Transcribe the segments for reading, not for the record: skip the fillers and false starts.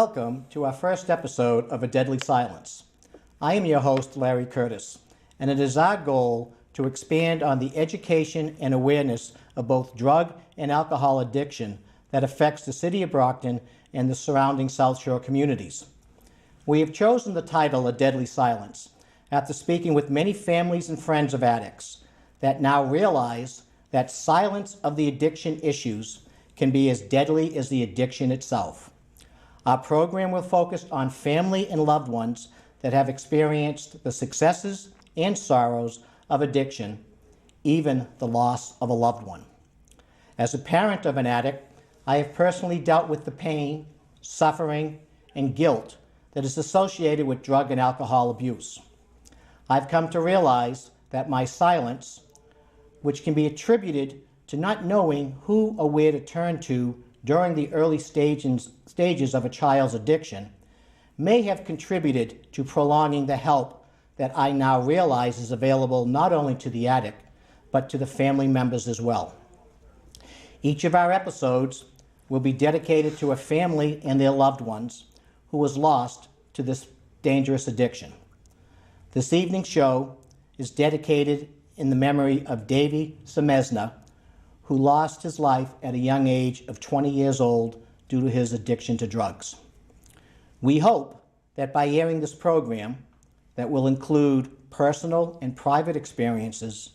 Welcome to our first episode of A Deadly Silence. I am your host, Larry Curtis, and it is our goal to expand on the education and awareness of both drug and alcohol addiction that affects the city of Brockton and the surrounding South Shore communities. We have chosen the title A Deadly Silence after speaking with many families and friends of addicts that now realize that silence of the addiction issues can be as deadly as the addiction itself. Our program will focus on family and loved ones that have experienced the successes and sorrows of addiction, even the loss of a loved one. As a parent of an addict, I have personally dealt with the pain, suffering, and guilt that is associated with drug and alcohol abuse. I've come to realize that my silence, which can be attributed to not knowing who or where to turn to during the early stages of a child's addiction, may have contributed to prolonging the help that I now realize is available not only to the addict, but to the family members as well. Each of our episodes will be dedicated to a family and their loved ones who was lost to this dangerous addiction. This evening's show is dedicated in the memory of Davy Semesna, who lost his life at a young age of 20 years old due to his addiction to drugs. We hope that by airing this program, that will include personal and private experiences,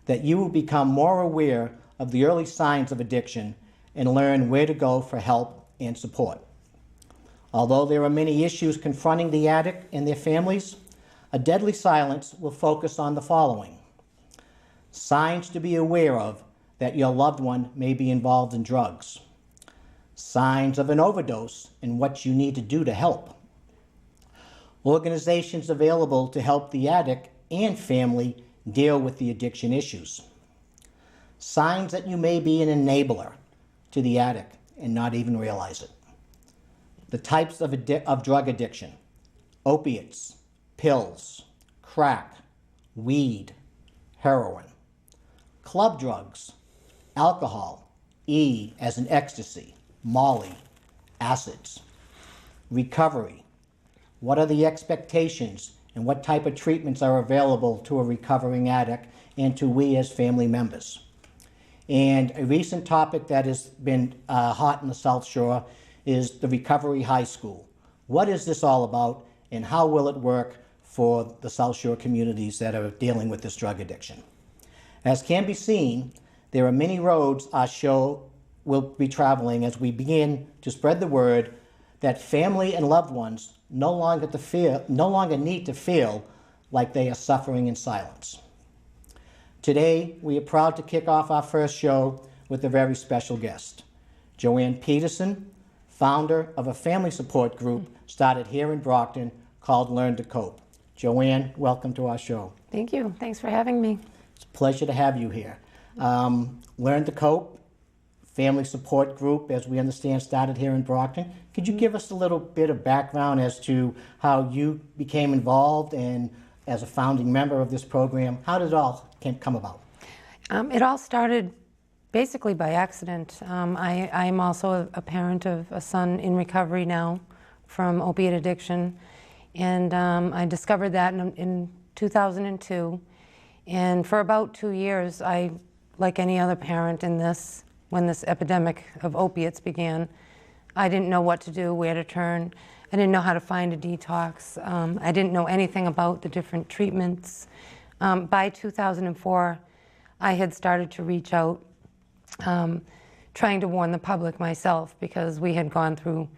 that you will become more aware of the early signs of addiction and learn where to go for help and support. Although there are many issues confronting the addict and their families, A Deadly Silence will focus on the following: signs to be aware of that your loved one may be involved in drugs, signs of an overdose and what you need to do to help, organizations available to help the addict and family deal with the addiction issues, signs that you may be an enabler to the addict and not even realize it, the types of drug addiction: opiates, pills, crack, weed, heroin, club drugs, alcohol, E as in ecstasy, Molly, acids, recovery. What are the expectations and what type of treatments are available to a recovering addict and to we as family members? And a recent topic that has been hot in the South Shore is the Recovery High School. What is this all about and how will it work for the South Shore communities that are dealing with this drug addiction? As can be seen, there are many roads our show will be traveling as we begin to spread the word that family and loved ones no longer need to feel like they are suffering in silence. Today, we are proud to kick off our first show with a very special guest. Joanne Peterson, founder of a family support group started here in Brockton called Learn to Cope. Joanne, welcome to our show. Thank you. Thanks for having me. It's a pleasure to have you here. Learn to Cope, family support group, as we understand, started here in Brockton. Could you give us a little bit of background as to how you became involved and as a founding member of this program? How did it all come about? It all started basically by accident. I'm also a parent of a son in recovery now from opiate addiction, and I discovered that in 2002. And for about 2 years, I, like any other parent in this, when this epidemic of opiates began, I didn't know what to do, where to turn. I didn't know how to find a detox. I didn't know anything about the different treatments. By 2004, I had started to reach out, trying to warn the public myself, because we had gone through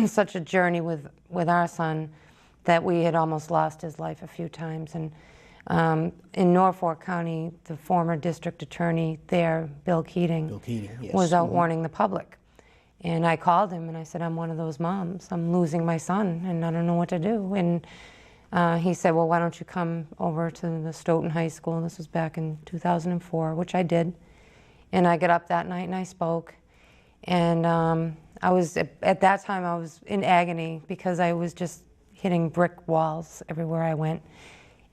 such a journey with our son that we had almost lost his life a few times. And in Norfolk County, the former district attorney there, Bill Keating, Yes. was out warning the public. And I called him and I said, I'm one of those moms. I'm losing my son and I don't know what to do. And he said, well, why don't you come over to the Stoughton High School? And this was back in 2004, which I did. And I got up that night and I spoke. And I was, at that time, I was in agony because I was just hitting brick walls everywhere I went.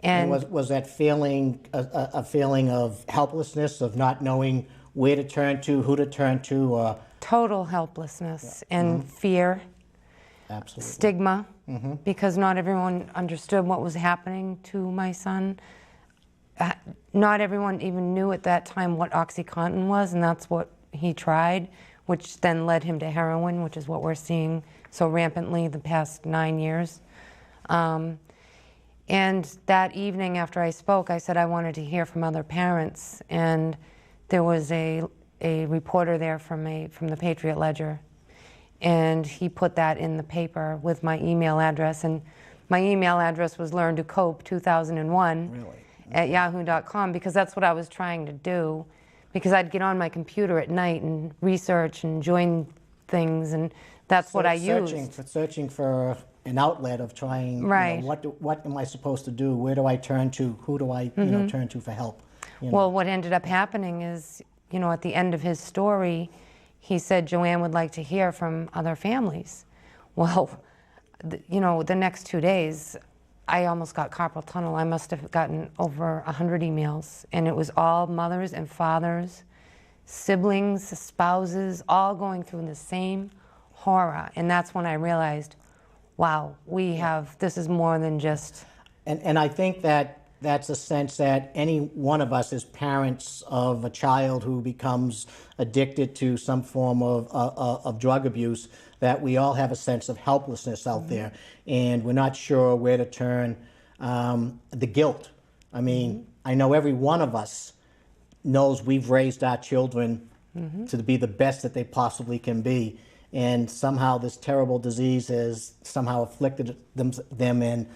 And was that feeling a feeling of helplessness, of not knowing where to turn to, who to turn to? Total helplessness and fear. Absolutely. stigma, because not everyone understood what was happening to my son. Not everyone even knew at that time what OxyContin was, and that's what he tried, which then led him to heroin, which is what we're seeing so rampantly the past 9 years. And that evening after I spoke, I said I wanted to hear from other parents, and there was a reporter there from the Patriot Ledger, and he put that in the paper with my email address, and my email address was learntocope2001 Really? at yahoo.com, because that's what I was trying to do, because I'd get on my computer at night and research and join things, and that's what I used. Searching for an outlet of trying, Right. what am I supposed to do? Where do I turn to? Who do I turn to for help? Well, what ended up happening is, at the end of his story, he said Joanne would like to hear from other families. Well, the next 2 days, I almost got carpal tunnel. I must have gotten over 100 emails, and it was all mothers and fathers, siblings, spouses, all going through the same horror. And that's when I realized, wow, this is more than just... And I think that's a sense that any one of us as parents of a child who becomes addicted to some form of drug abuse, that we all have a sense of helplessness out there, and we're not sure where to turn. The guilt. I mean, I know every one of us knows we've raised our children to be the best that they possibly can be, and somehow this terrible disease has somehow afflicted them, and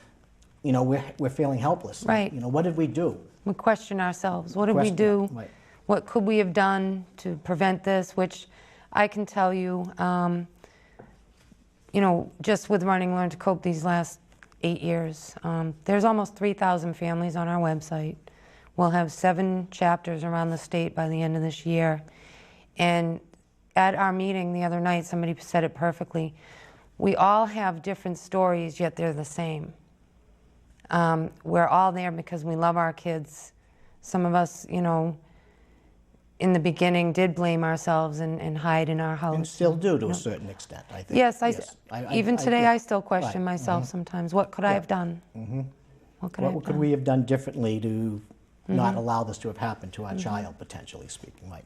we're feeling helpless. Right. What did we do? We question ourselves. What did we do? Right. What could we have done to prevent this? Which I can tell you, just with running Learn to Cope these last 8 years, there's almost 3,000 families on our website. We'll have 7 chapters around the state by the end of this year. And at our meeting the other night, somebody said it perfectly. We all have different stories, yet they're the same. We're all there because we love our kids. Some of us, in the beginning did blame ourselves and hide in our house. And still do to a certain extent, I think. Yes, even today I still question Right. myself sometimes. What could I have done? What could we have done differently to not allow this to have happened to our child, potentially speaking? Right.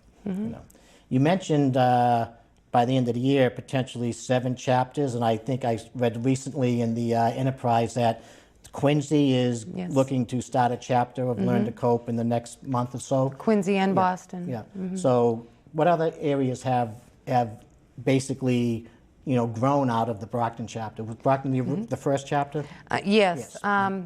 You mentioned by the end of the year, potentially 7 chapters, and I think I read recently in the Enterprise that Quincy is looking to start a chapter of Learn to Cope in the next month or so. Quincy and Boston. Yeah. So what other areas have basically, grown out of the Brockton chapter? Was Brockton the first chapter? Yes.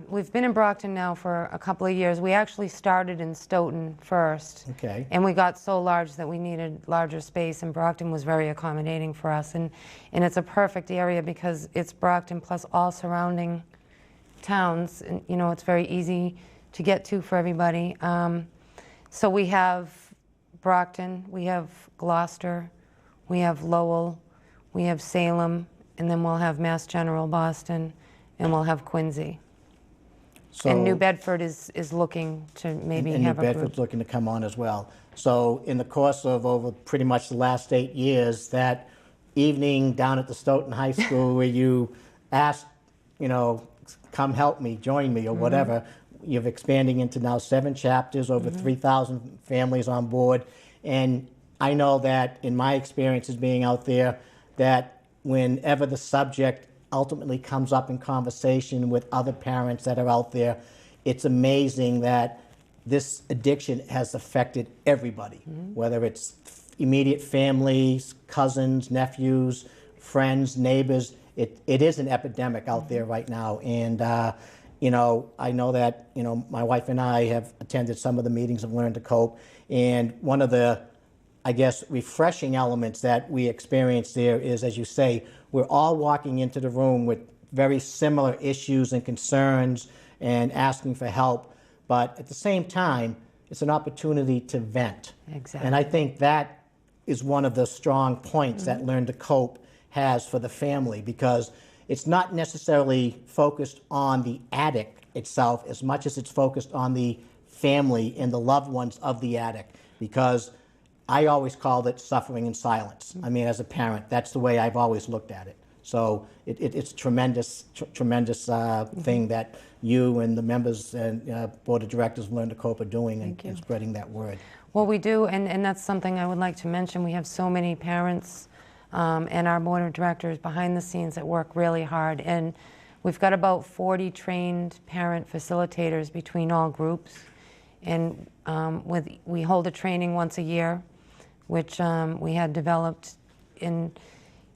We've been in Brockton now for a couple of years. We actually started in Stoughton first. Okay. And we got so large that we needed larger space, and Brockton was very accommodating for us. And it's a perfect area because it's Brockton plus all surrounding towns, and it's very easy to get to for everybody. So we have Brockton, we have Gloucester, we have Lowell, we have Salem, and then we'll have Mass General Boston, and we'll have Quincy. So, and New Bedford is looking to maybe and have New a Bedford's group. looking to come on as well. So in the course of over pretty much the last 8 years, that evening down at the Stoughton High School where you asked, come help me, join me, or whatever, you're expanding into now 7 chapters, over 3,000 families on board. And I know that in my experiences being out there, that whenever the subject ultimately comes up in conversation with other parents that are out there, it's amazing that this addiction has affected everybody, whether it's immediate families, cousins, nephews, friends, neighbors. It is an epidemic out there right now. And, I know that, my wife and I have attended some of the meetings of Learn to Cope. And one of the, I guess, refreshing elements that we experience there is, as you say, we're all walking into the room with very similar issues and concerns and asking for help. But at the same time, it's an opportunity to vent. Exactly. And I think that is one of the strong points that Learn to Cope has for the family, because it's not necessarily focused on the addict itself as much as it's focused on the family and the loved ones of the addict, because I always called it suffering in silence. I mean, as a parent, that's the way I've always looked at it. So it's tremendous thing that you and the members and board of directors of Learn to Cope are doing and spreading that word. Well, we do, and that's something I would like to mention. We have so many parents and our board of directors behind the scenes that work really hard. And we've got about 40 trained parent facilitators between all groups. And we hold a training once a year, which we had developed in,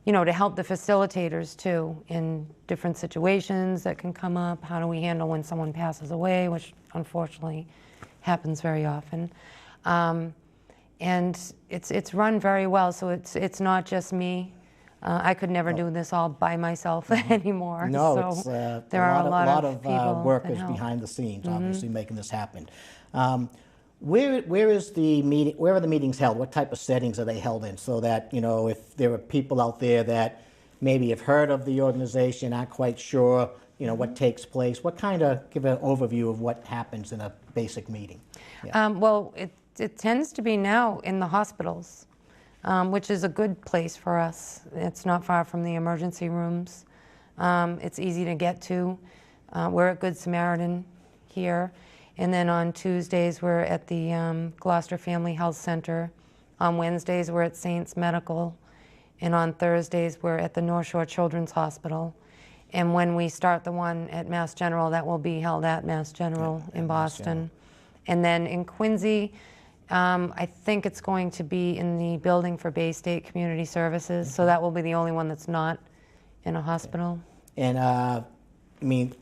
to help the facilitators too in different situations that can come up. How do we handle when someone passes away, which unfortunately happens very often. And it's run very well, so it's not just me. I could never do this all by myself anymore. No, so it's there are a lot of people workers that help. behind the scenes, obviously making this happen. Where is the meeting? Where are the meetings held? What type of settings are they held in? So that if there are people out there that maybe have heard of the organization, aren't quite sure, what takes place. What kind of give an overview of what happens in a basic meeting? Yeah. Well, it tends to be now in the hospitals, which is a good place for us. It's not far from the emergency rooms. It's easy to get to. We're at Good Samaritan here. And then on Tuesdays, we're at the Gloucester Family Health Center. On Wednesdays, we're at Saints Medical. And on Thursdays, we're at the North Shore Children's Hospital. And when we start the one at Mass General, that will be held at Mass General in Boston. And then in Quincy, I think it's going to be in the building for Bay State Community Services. So that will be the only one that's not in a hospital. And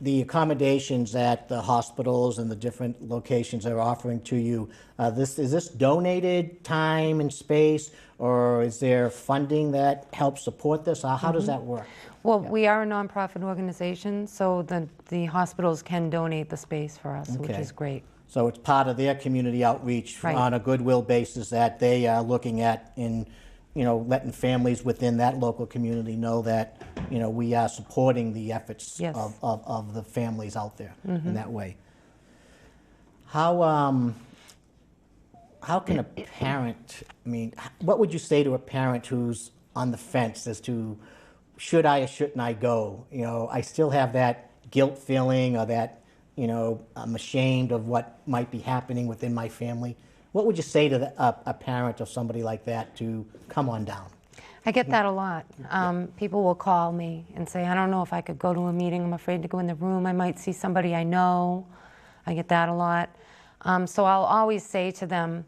the accommodations at the hospitals and the different locations they're offering to you, is this donated time and space, or is there funding that helps support this? How does that work? Well, we are a nonprofit organization, so the hospitals can donate the space for us, which is great. So it's part of their community outreach on a goodwill basis that they are looking at in, letting families within that local community know that, we are supporting the efforts of the families out there in that way. How can a parent, what would you say to a parent who's on the fence as to should I or shouldn't I go? I still have that guilt feeling or that, I'm ashamed of what might be happening within my family. What would you say to a parent of somebody like that to come on down? I get that a lot. People will call me and say, I don't know if I could go to a meeting. I'm afraid to go in the room. I might see somebody I know. I get that a lot. So I'll always say to them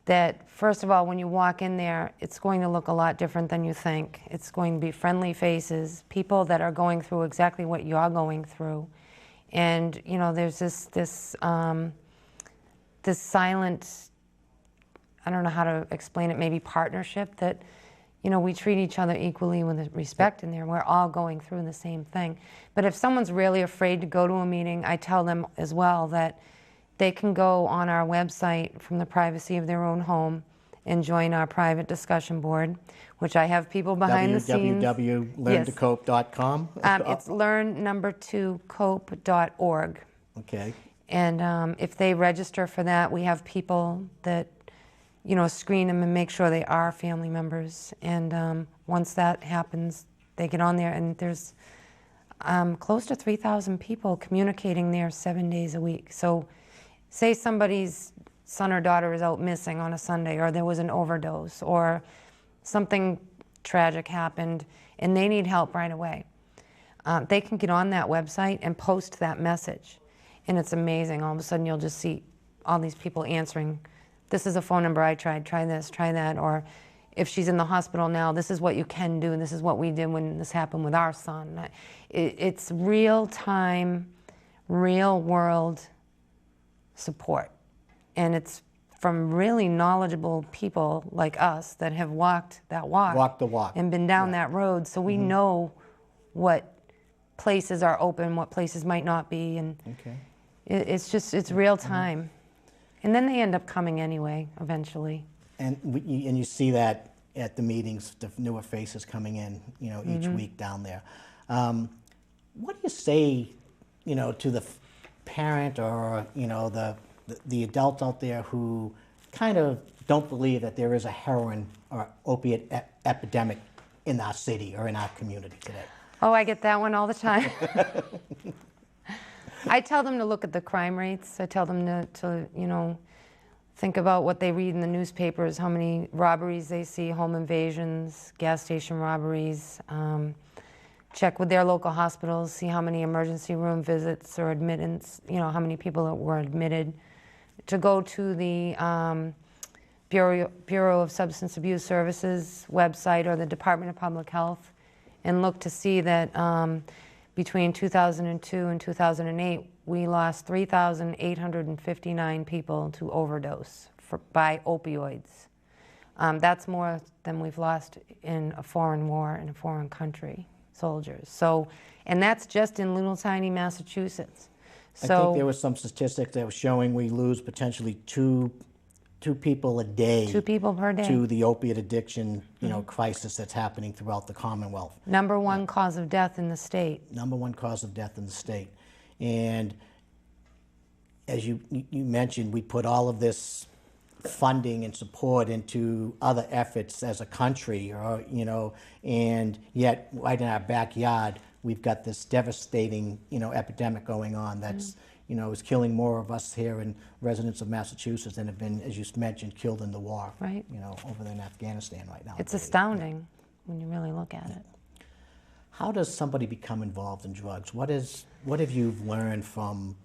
that, first of all, when you walk in there, it's going to look a lot different than you think. It's going to be friendly faces, people that are going through exactly what you're going through. And, there's this silent, I don't know how to explain it, maybe partnership that, we treat each other equally with respect in there. We're all going through the same thing. But if someone's really afraid to go to a meeting, I tell them as well that they can go on our website from the privacy of their own home and join our private discussion board, which I have people behind the scenes. www.learntocope.com? It's learn2cope.org. Okay. And if they register for that, we have people that, screen them and make sure they are family members. And once that happens, they get on there, and there's close to 3,000 people communicating there 7 days a week. So say somebody's son or daughter is out missing on a Sunday, or there was an overdose, or something tragic happened, and they need help right away. They can get on that website and post that message. And it's amazing. All of a sudden, you'll just see all these people answering, this is a phone number I tried, try this, try that. Or if she's in the hospital now, this is what you can do, and this is what we did when this happened with our son. It's real-time, real-world support. And it's from really knowledgeable people like us that have walked that walk. Walked the walk. And been down that road, so we know what places are open, what places might not be, and it's real time. And then they end up coming anyway, eventually. And you see that at the meetings, the newer faces coming in, each week down there. What do you say, to the parent or, the adult out there who kind of don't believe that there is a heroin or opiate epidemic in our city or in our community today? Oh, I get that one all the time. I tell them to look at the crime rates. I tell them to think about what they read in the newspapers, how many robberies they see, home invasions, gas station robberies. Check with their local hospitals, see how many emergency room visits or admittance, how many people that were admitted. To go to the Bureau of Substance Abuse Services website or the Department of Public Health and look to see that between 2002 and 2008, we lost 3,859 people to overdose by opioids. That's more than we've lost in a foreign war in a foreign country, soldiers. So, and that's just in little tiny Massachusetts. I think there was some statistics that were showing we lose potentially two people a day. 2 people per day. To the opiate addiction, crisis that's happening throughout the Commonwealth. Number one cause of death in the state. Number one cause of death in the state. And as you mentioned, we put all of this funding and support into other efforts as a country, and yet right in our backyard, we've got this devastating, epidemic going on that's, is killing more of us here in residents of Massachusetts than have been, as you mentioned, killed in the war, right? Over there in Afghanistan right now. It's astounding when you really look at it. How does somebody become involved in drugs? What have you learned from,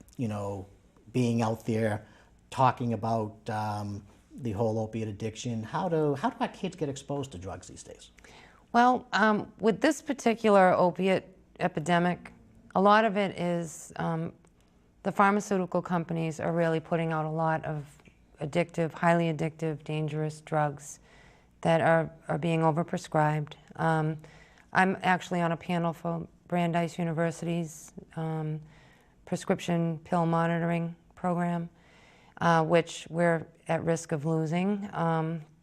being out there talking about the whole opiate addiction? How do our kids get exposed to drugs these days? Well, with this particular opiate epidemic, a lot of it is the pharmaceutical companies are really putting out a lot of addictive, highly addictive, dangerous drugs that are being overprescribed. I'm actually on a panel for Brandeis University's prescription pill monitoring program, which we're at risk of losing.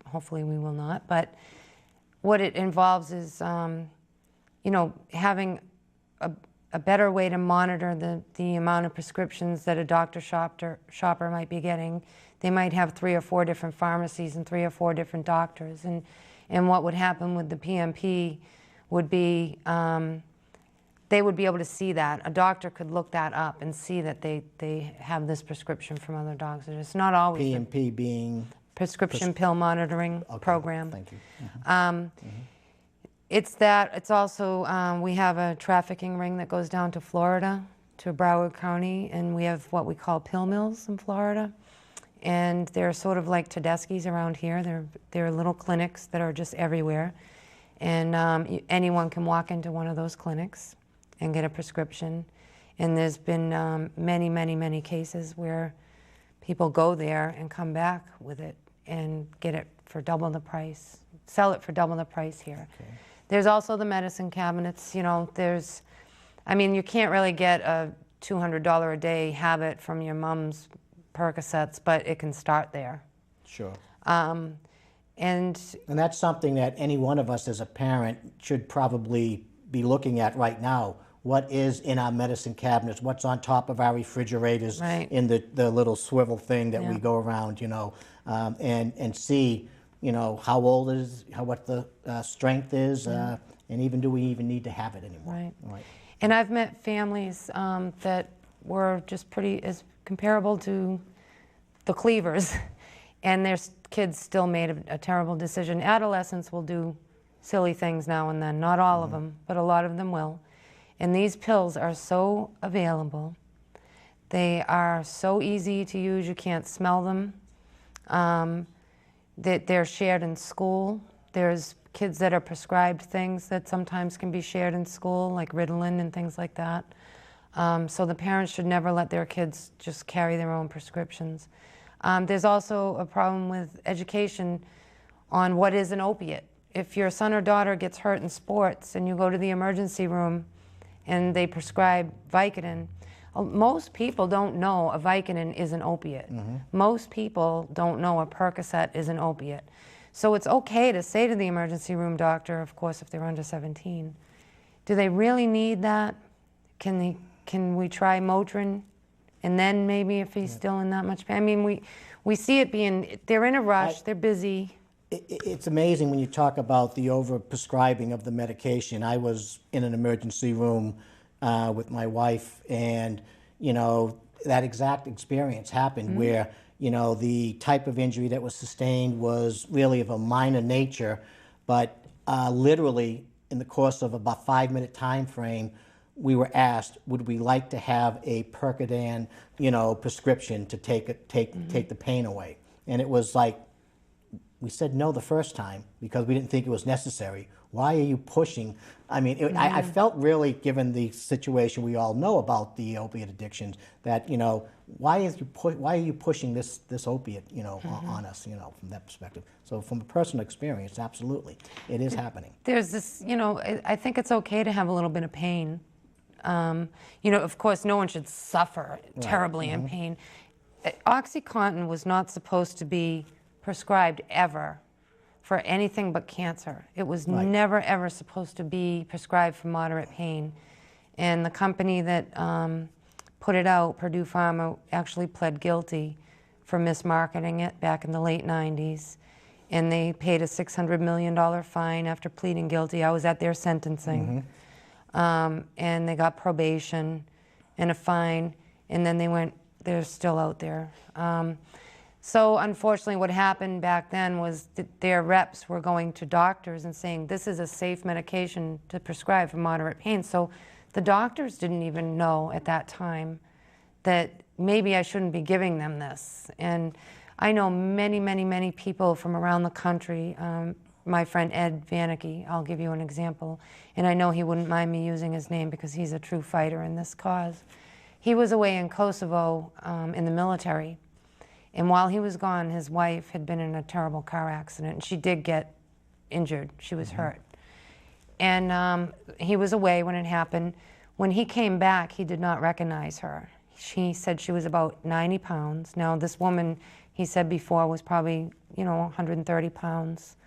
Hopefully we will not. But what it involves is, having a better way to monitor the amount of prescriptions that a doctor shopper might be getting. They might have 3 or 4 different pharmacies and 3 or 4 different doctors. And what would happen with the PMP would be they would be able to see that. A doctor could look that up and see that they have this prescription from other doctors. It's not always PMP being prescription pill monitoring program. Thank you. It's also, we have a trafficking ring that goes down to Florida, to Broward County, and we have what we call pill mills in Florida. And they're sort of like Tedeschi's around here. They're little clinics that are just everywhere. And anyone can walk into one of those clinics and get a prescription. And there's been many, many, many cases where people go there and come back with it and get it for double the price, sell it for double the price here. Okay. There's also the medicine cabinets. You can't really get a $200 a day habit from your mom's Percocets, but it can start there. Sure. And that's something that any one of us as a parent should probably be looking at right now. What is in our medicine cabinets? What's on top of our refrigerators? Right. In the little swivel thing that we go around, and see, how old it is, what the strength is, and even do we even need to have it anymore? Right. And I've met families that were just as comparable to the Cleavers, and their kids still made a terrible decision. Adolescents will do silly things now and then, not all of them, but a lot of them will. And these pills are so available. They are so easy to use, you can't smell them. They're shared in school. There's kids that are prescribed things that sometimes can be shared in school, like Ritalin and things like that. So the parents should never let their kids just carry their own prescriptions. There's also a problem with education on what is an opiate. If your son or daughter gets hurt in sports and you go to the emergency room and they prescribe Vicodin, most people don't know a Vicodin is an opiate. Most people don't know a Percocet is an opiate. So it's okay to say to the emergency room doctor, of course, if they're under 17, do they really need that? Can we try Motrin? And then maybe if he's still in that much pain. I mean, we see it being, they're in a rush, they're busy. It's amazing when you talk about the overprescribing of the medication. I was in an emergency room with my wife, and that exact experience happened where the type of injury that was sustained was really of a minor nature, but literally in the course of about 5-minute time frame, we were asked, would we like to have a Percodan, prescription to take the pain away? And it was like, we said no the first time because we didn't think it was necessary. Why are you pushing? I mean, I felt really, given the situation we all know about the opiate addictions, that why are you pushing this opiate on us from that perspective. So from a personal experience, absolutely, it is happening. There's this, I think it's okay to have a little bit of pain. Of course, no one should suffer terribly in pain. OxyContin was not supposed to be prescribed ever for anything but cancer. It was never, ever supposed to be prescribed for moderate pain. And the company that put it out, Purdue Pharma, actually pled guilty for mismarketing it back in the late 90s. And they paid a $600 million fine after pleading guilty. I was at their sentencing. And they got probation and a fine, and then they're still out there. So unfortunately what happened back then was that their reps were going to doctors and saying, this is a safe medication to prescribe for moderate pain. So the doctors didn't even know at that time that maybe I shouldn't be giving them this. And I know many, many, many people from around the country. My friend Ed Vanicki, I'll give you an example, and I know he wouldn't mind me using his name because he's a true fighter in this cause. He was away in Kosovo in the military, and while he was gone, his wife had been in a terrible car accident, and she did get injured. She was hurt. And he was away when it happened. When he came back, he did not recognize her. She said she was about 90 pounds. Now, this woman, he said before, was probably, 130 pounds.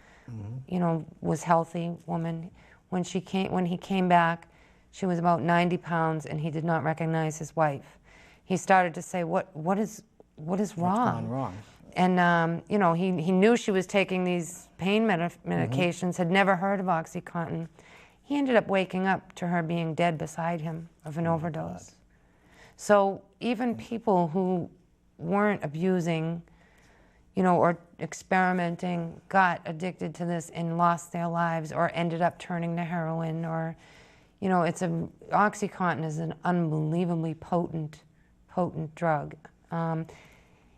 Was healthy woman. When he came back, she was about 90 pounds, and he did not recognize his wife. He started to say, what is wrong? What's gone wrong? And he knew she was taking these pain medications, had never heard of OxyContin. He ended up waking up to her being dead beside him of an overdose. So even people who weren't abusing, or experimenting, got addicted to this and lost their lives, or ended up turning to heroin, or, OxyContin is an unbelievably potent drug.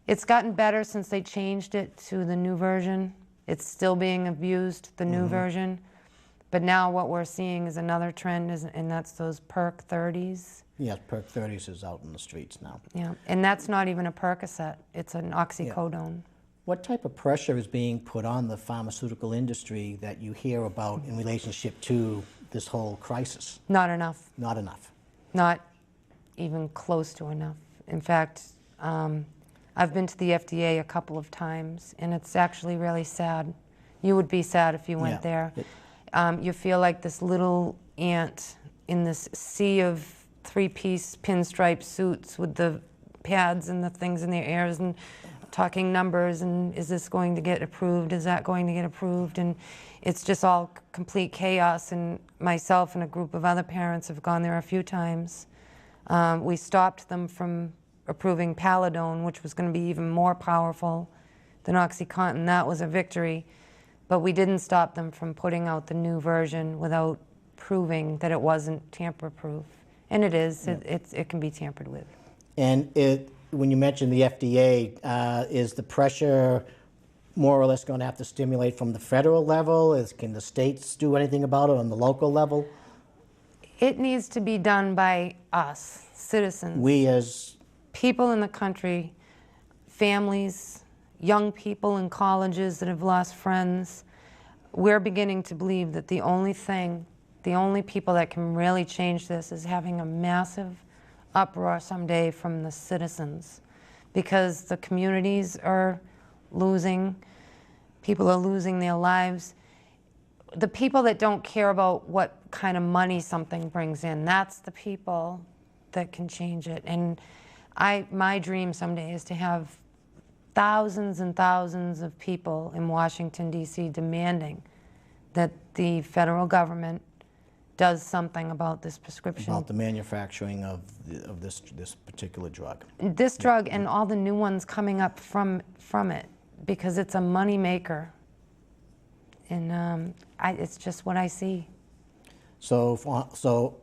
It's gotten better since they changed it to the new version. It's still being abused, the new version. But now what we're seeing is another trend, and that's those Perc 30s. Yes, Perc 30s is out in the streets now. Yeah, and that's not even a Percocet. It's an oxycodone. Yeah. What type of pressure is being put on the pharmaceutical industry that you hear about in relationship to this whole crisis? Not enough. Not enough. Not even close to enough. In fact, I've been to the FDA a couple of times, and it's actually really sad. You would be sad if you went there. You feel like this little ant in this sea of three-piece pinstripe suits with the pads and the things in their ears and talking numbers, and is this going to get approved? Is that going to get approved? And it's just all complete chaos, and myself and a group of other parents have gone there a few times. We stopped them from approving Paladone, which was going to be even more powerful than OxyContin. That was a victory. But we didn't stop them from putting out the new version without proving that it wasn't tamper-proof. And it is. It can be tampered with. And when you mentioned the FDA, is the pressure more or less going to have to stimulate from the federal level? Can the states do anything about it on the local level? It needs to be done by us, citizens. We as people in the country, families, young people in colleges that have lost friends. We're beginning to believe that the only people that can really change this is having a massive uproar someday from the citizens, because the communities are losing, people are losing their lives. The people that don't care about what kind of money something brings in, that's the people that can change it. And my dream someday is to have thousands and thousands of people in Washington, D.C. demanding that the federal government does something about this prescription. About the manufacturing of this particular drug. This drug and all the new ones coming up from it, because it's a money maker. And it's just what I see. So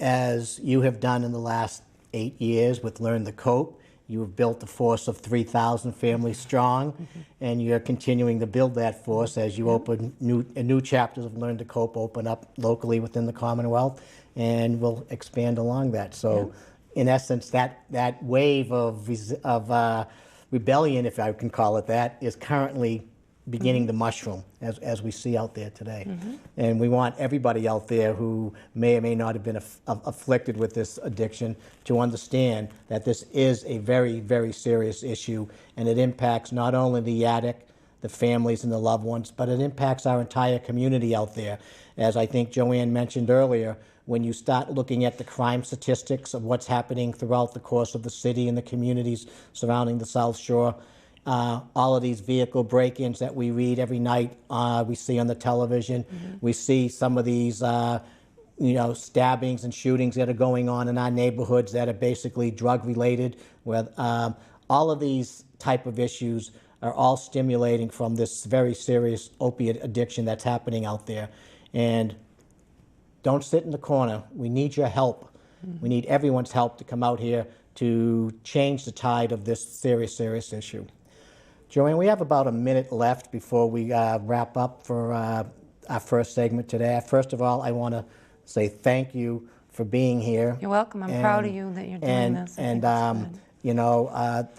as you have done in the last 8 years with Learn to Cope, you have built a force of 3,000 families strong, and you're continuing to build that force as you open new chapters of Learn to Cope open up locally within the Commonwealth, and will expand along that. So, in essence, that wave of rebellion, if I can call it that, is currently beginning to mushroom as we see out there today. And we want everybody out there who may or may not have been afflicted with this addiction to understand that this is a very, very serious issue, and it impacts not only the addict, the families and the loved ones, but it impacts our entire community out there. As I think Joanne mentioned earlier, when you start looking at the crime statistics of what's happening throughout the course of the city and the communities surrounding the South Shore, all of these vehicle break-ins that we read every night, we see on the television. We see some of these, stabbings and shootings that are going on in our neighborhoods that are basically drug-related. Where all of these type of issues are all stimulating from this very serious opiate addiction that's happening out there. And don't sit in the corner. We need your help. We need everyone's help to come out here to change the tide of this serious, serious issue. Joanne, we have about a minute left before we wrap up for our first segment today. First of all, I want to say thank you for being here. You're welcome. I'm proud of you that you're doing this. The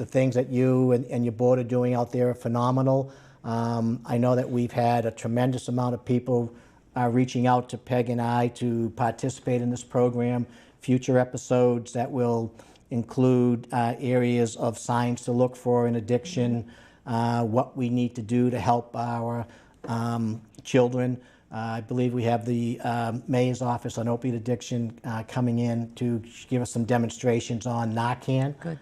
things that you and your board are doing out there are phenomenal. I know that we've had a tremendous amount of people reaching out to Peg and I to participate in this program. Future episodes that will include areas of signs to look for in addiction, what we need to do to help our children. I believe we have the Mayor's Office on Opiate Addiction coming in to give us some demonstrations on Narcan. Good.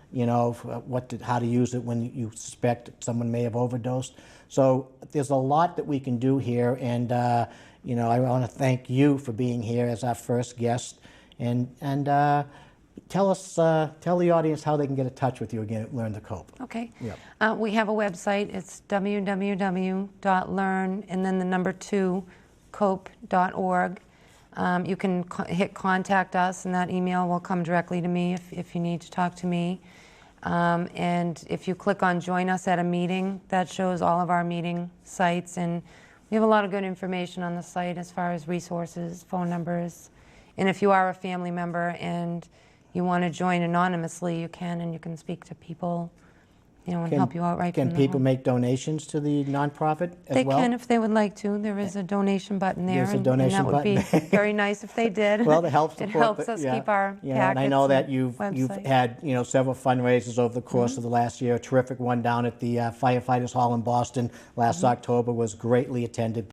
How to use it when you suspect someone may have overdosed. So there's a lot that we can do here, and I want to thank you for being here as our first guest, and tell the audience how they can get in touch with you again at Learn to Cope. Okay. Yep. We have a website. It's www.learn and then the number 2 cope.org. You can hit contact us, and that email will come directly to me if you need to talk to me. And if you click on Join Us at a Meeting, that shows all of our meeting sites, and we have a lot of good information on the site as far as resources, phone numbers. And if you are a family member and you want to join anonymously, you can, and you can speak to people, and help you out right from the Can people home. make donations to the nonprofit as They well? can if they would like to. There is a donation button there. There's a donation and that would button. be very nice if they did. Well, to help It support. helps us keep our packets. And I know that you've website. had several fundraisers over the course of the last year. A terrific one down at the Firefighters Hall in Boston last October was greatly attended